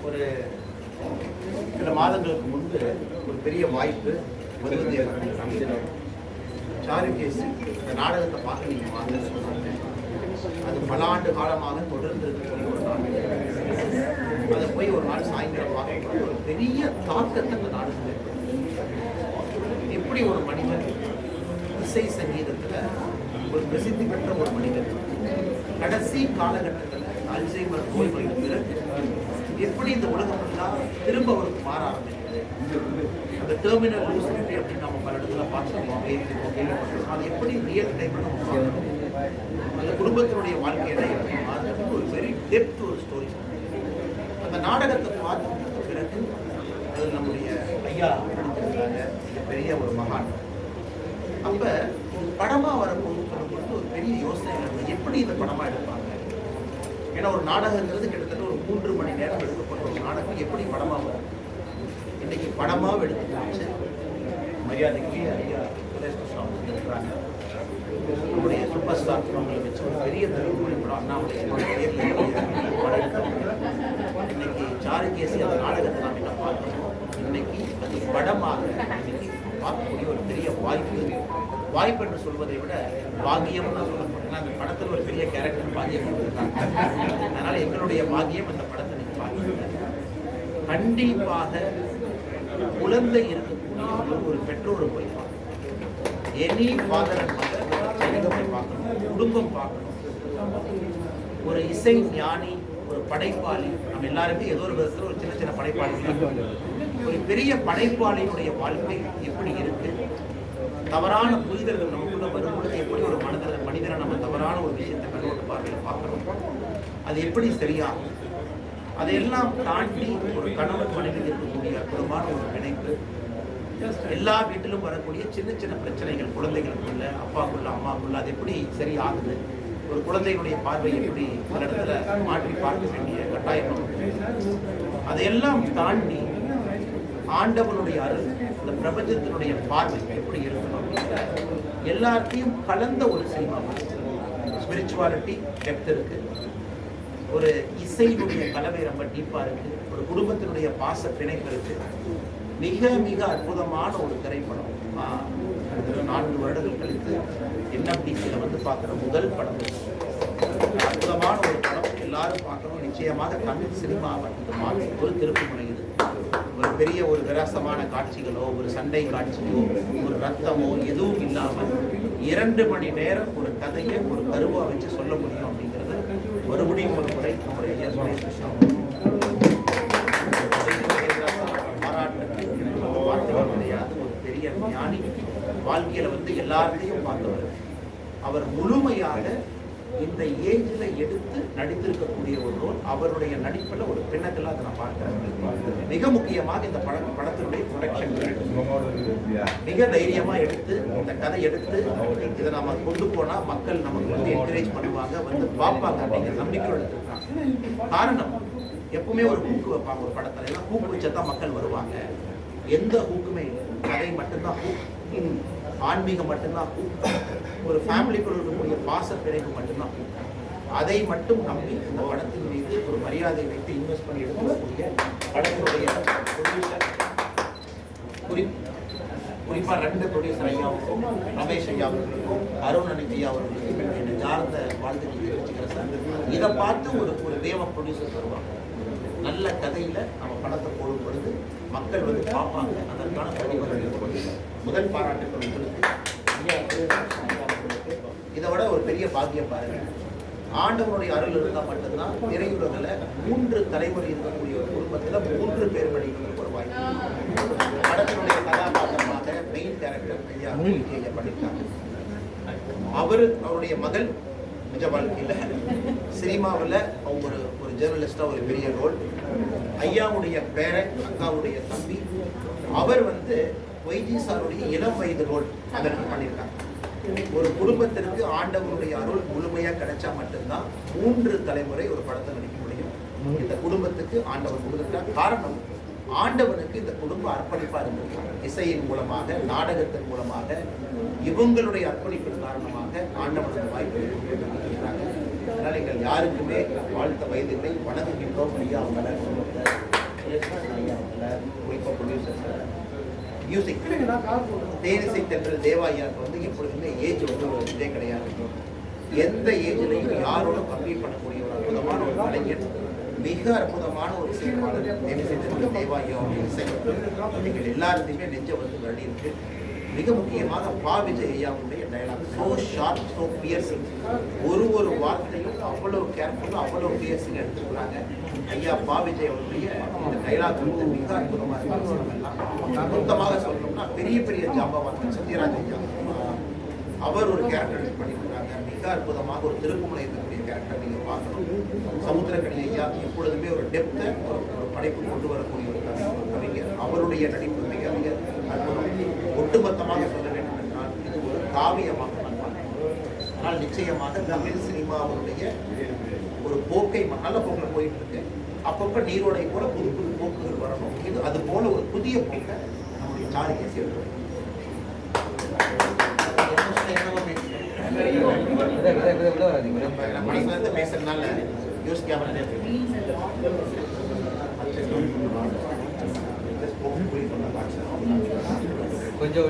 ஒரு சில மாதங்களுக்கு முன்பு ஒரு பெரிய வாய்ப்பு சாருகேஸ் இந்த நாடகத்தை பார்க்க நீங்கள் வாங்க சொன்னாங்க. அது பல ஆண்டு காலமாக தொடர்ந்து இருக்கக்கூடிய ஒரு நாடகம். அதை போய் ஒரு நாள் சாயங்காலம் பார்க்க ஒரு பெரிய தாக்கத்தை அந்த நாடகத்தில் எப்படி ஒரு மனிதன் இசை சங்கீதத்தில் ஒரு பிரசித்தி பெற்ற ஒரு மனிதன் கடைசி காலகட்டத்தில் அல்சைமர் நோய் வந்த பிறகு எப்படி இந்த உலகம் எல்லாம் திரும்ப அவருக்கு மாற ஆரம்பிக்குது. அந்த டெர்மினல் லூசிடிட்டி அப்படின்னு நம்ம பல இடத்துல பார்த்துருக்கோம், கேள்விப்பட்டிருக்கோம். அது எப்படி ரியல் டைம்ல நம்ம பார்க்கணும், அந்த குடும்பத்தினுடைய வாழ்க்கையில எப்படி மாறுறது, ஒரு வெரி டெப்த் ஒரு ஸ்டோரி. அந்த நாடகத்தை பார்த்து பிறகு அது நம்முடைய ஐயா நடிச்சிருக்காங்க, பெரிய ஒரு மகான். அப்ப படமா வரப்போகுது சொல்லும்போது ஒரு பெரிய யோசனை எப்படி இந்த படமா எடுப்பாங்க. ஏன்னா ஒரு நாடகங்கிறது கிட்டத்தட்ட ஒரு 3 மணி நேரம் எடுக்கப்பட்ட ஒரு நாடகம் எப்படி படமா வரும். இன்னைக்கு படமாக எடுத்துக்காச்சு மரியாதைக்கு ஐயா இருக்கிறாங்க. நம்முடைய சூப்பர் ஸ்டார் அவங்களை வச்சு ஒரு பெரிய தலைமுறை படம் அண்ணாவுடைய இன்னைக்கு சாருகேசி அந்த நாடகத்தை நாம் என்ன பார்க்கணும். இன்னைக்கு அது படமாக இன்னைக்கு பார்க்கக்கூடிய ஒரு பெரிய வாய்ப்பு என்று சொல்வதை விட பாகியம் தான் சொல்ல போறேன். ஏன்னா அந்த படத்தில் ஒரு பெரிய கேரக்டர் பாகியம் இருக்காங்க. அதனால எங்களுடைய பாகியம் அந்த படத்தை நீங்க பார்க்கணும். கண்டிப்பாக குழந்தை இருக்கக்கூடிய ஒரு பெற்றோரை போய் பார்க்கணும். எனி ஃபாதர் அண்ட் மதர் போய் பார்க்கணும், குடும்பம் பார்க்கணும். ஒரு இசை ஞானி, ஒரு படைப்பாளி, நம்ம எல்லாருமே ஏதோ ஒரு விதத்தில் ஒரு சின்ன சின்ன படைப்பாளி. ஒரு பெரிய படைப்பாளியினுடைய வாழ்க்கை எப்படி இருக்கு, தவறான புரிதல்கள் நமக்குள்ள வரும்பொழுது எப்படி ஒரு மனிதனை நம்ம தவறான ஒரு விஷயத்தை கண்ணோட்ட பார்வையில் பார்க்கணும், அது எப்படி சரியாகும். அதையெல்லாம் தாண்டி ஒரு கணவன் மனைவி இருக்கக்கூடிய அற்புதமான ஒரு பிணைப்பு, எல்லா வீட்டிலும் வரக்கூடிய சின்ன சின்ன பிரச்சனைகள், குழந்தைகளுக்குள்ள அப்பாக்குள்ள அம்மாக்குள்ள அது எப்படி சரி ஆகுது, ஒரு குழந்தையினுடைய பார்வை எப்படி ஒரு இடத்துல மாற்றி பார்க்க வேண்டிய கட்டாயம், அதையெல்லாம் தாண்டி ஆண்டவனுடைய அருள், இந்த பிரபஞ்சத்தினுடைய பார்வை எப்படி இருக்கணும் அப்படிங்கிற எல்லாத்தையும் கலந்த ஒரு சினிமா. ஸ்பிரிச்சுவாலிட்டி டெப்த் இருக்கு, ஒரு இசையினுடைய கலவை ரொம்ப டீப்பா இருக்கு, ஒரு குடும்பத்தினுடைய பாச பிணைப்பு இருக்கு. மிக மிக அற்புதமான ஒரு திரைப்படம். 4 வருடங்கள் கழித்து NFDC-ல வந்து பார்க்குற முதல் படம். அற்புதமான ஒரு படம், எல்லாரும் பார்க்கணும். நிச்சயமாக தமிழ் சினிமாவை மாற்றி ஒரு திருப்புமுனை இது. ஒரு பெரிய ஒரு விரசமான காட்சிகளோ, ஒரு சண்டை காட்சியோ, ஒரு ரத்தமோ எதுவும் இல்லாமல் 2 மணி நேரம் ஒரு கதையை ஒரு கருவா வச்சு சொல்ல முடியும் அப்படிங்கிறது மறுபடியும் ஒரு முறை நம்முடைய ஐயா பாராட்டு கிடையாது. ஒரு பெரிய ஞானி, வாழ்க்கையில வந்து எல்லாத்தையும் பார்த்தவர். அவர் முழுமையாக இந்த ஏஜ்ல எடுத்து நடித்திருக்கக்கூடிய ஒரு ரோல். அவருடைய நடிப்புல ஒரு பின்னத்தில் அதை நான் பார்க்கிறேன். மிக முக்கியமாக இந்த படத்தினுடைய ப்ரொடக்ஷன் மிக தைரியமா எடுத்து இந்த கதை எடுத்து இதை நம்ம கொண்டு போனா மக்கள் நமக்கு வந்து என்கரேஜ் பண்ணுவாங்க, வந்து பார்ப்பாங்க அப்படிங்கிற நம்பிக்கையோடு எடுத்திருக்காங்க. காரணம், எப்பவுமே ஒரு ஹூக்கு வைப்பாங்க ஒரு படத்துல, ஏன்னா ஹூக்கு வச்சதான் மக்கள் வருவாங்க. எந்த ஹூக்குமே இல்லை, கதை மட்டும்தான் ஹூக், ஆன்மீகம் மட்டும்தான் ஹூக், ஒரு ஃபேமிலிக்குள்ள இருக்கக்கூடிய பாச பிணைப்பு மட்டும்தான் ஹூக். அதை மட்டும் நம்பி இந்த படத்தின் மீது ஒரு மரியாதை வைத்து இன்வெஸ்ட் பண்ணி எடுக்கக்கூடிய படத்தினுடைய ப்ரொடியூசர், குறிப்பா 2 ப்ரொடியூசர் ஐயாவுக்கும், ரமேஷ் ஐயா அவர்களுக்கும், அருண் ஐயா அவர்களுக்கும் என்னை சார்ந்த வாழ்த்துக்கள் தெரிவிச்சுக்கிறேன் சார். இதை பார்த்து ஒரு தேவ ப்ரொடியூசர் வருவாங்க. நல்ல கதையில நம்ம படத்தை போடும் பொழுது மக்கள் வந்து பார்ப்பாங்க. அதற்கான பதிவுகள் முதல் பாராட்டுகள் உங்களுக்கு. இதை விட ஒரு பெரிய பாக்கியம் பாருங்க, ஆண்டவனுடைய அருள் இருந்தால் மட்டும்தான் திரையுலகில் 3 தலைமுறை இருக்கக்கூடிய ஒரு குடும்பத்தில் 3 பேர் படிக்கிறதுக்கு ஒரு வாய்ப்பு. படத்தினுடைய கதாபாத்திரமாக மெயின் கேரக்டர் ஐயா பண்ணியிருக்காங்க. அவருடைய மகள் நிஜ வாழ்க்கையில் சினிமாவில் அவங்க ஒரு ஜேர்னலிஸ்டாக ஒரு பெரிய ரோல். ஐயாவுடைய பேரன், அக்காவுடைய தம்பி, அவர் வந்து வைஜி சாருடைய இளம் வயது ரோல் அதற்கு பண்ணியிருக்காங்க. ஒரு குடும்பத்திற்கு ஆண்டவனுடைய அருள் முழுமையாக கிடைச்சா மட்டும்தான் 3 தலைமுறை ஒரு படத்தை நடிக்க முடியும். இந்த குடும்பத்துக்கு ஆண்டவர் கொடுத்துட்டார். காரணம், ஆண்டவனுக்கு இந்த குடும்ப அர்ப்பணிப்பா இருந்திருக்காங்க. இசையின் மூலமாக, நாடகத்தின் மூலமாக, இவங்களுடைய அர்ப்பணிப்பின் காரணமாக ஆண்டவனுக்கு வாய்ப்பு இருக்கிறாங்க. அதனால் எங்கள் யாருக்குமே வாழ்த்த வயதில்லை, வணங்குகின்றோம் ஐயா. குறிப்பாக ப்ரொடியூசர்ஸ் மியூசிக் தேனிசை தென்றல் தேவாயாக்கு வந்து எப்பொழுதுமே ஏஜ் வந்து ஒரு இதே கிடையாது. எந்த ஏஜ்லையும் யாரோட கம்ப்ளீட் பண்ணக்கூடிய ஒரு அற்புதமான ஒரு கலைஞர், மிக அற்புதமான ஒரு இசைப்பாளர் தேனிசை தென்றல் தேவாயாவுடைய இசை நீங்கள் எல்லாருத்தையுமே நெஞ்ச வந்து வருடி இருக்கு. மிக முக்கியமாக பா விஜய் ஐயாவுடைய dialogue so sharp, so piercing. ஒரு வார்த்தையும் அவ்வளவு கேர்ஃபுல்லாக அவ்வளோ பியர்சிங் எடுத்துக்கிறாங்க. ஐயா பா விஜய் அவருடைய இந்த டைலாக் வந்து மிக அற்புதமாக இருக்கும். மொத்தமாக சொல்லணும்னா பெரிய பெரிய ஜாம்பவான்கள் சத்யராஜ் ஐயா அவர் ஒரு கேரக்டர் பண்ணியிருக்கிறாங்க. மிக அற்புதமாக ஒரு திருக்குமலை இருக்கக்கூடிய கேரக்டர் நீங்கள் பார்க்கணும். சமுத்திரக்கணி ஐயா எப்பொழுதுமே ஒரு டெப்த்தை ஒரு படைப்பு கொண்டு வரக்கூடிய ஒரு கவிஞர். அவருடைய நடிப்பு மிக மிக அற்புதம். ஒட்டுமொத்தமாக சொல்ல வேண்டும் என்றால் இது ஒரு காவியமாக நான் பார்க்கிறேன். ஆனால் நிச்சயமாக தமிழ் சினிமாவுடைய ஒரு போக்கை நல்ல போக்கில் போயிட்டு இருக்கு. அப்பப்போ நீரோடை போல புது புது போக்குகள் வரணும். இது அது போல ஒரு புதிய போக்கை நம்முடைய சாருகேசி எடுக்கணும். மனசுல பேசுறதுனால யோசிக்காம கொஞ்சம்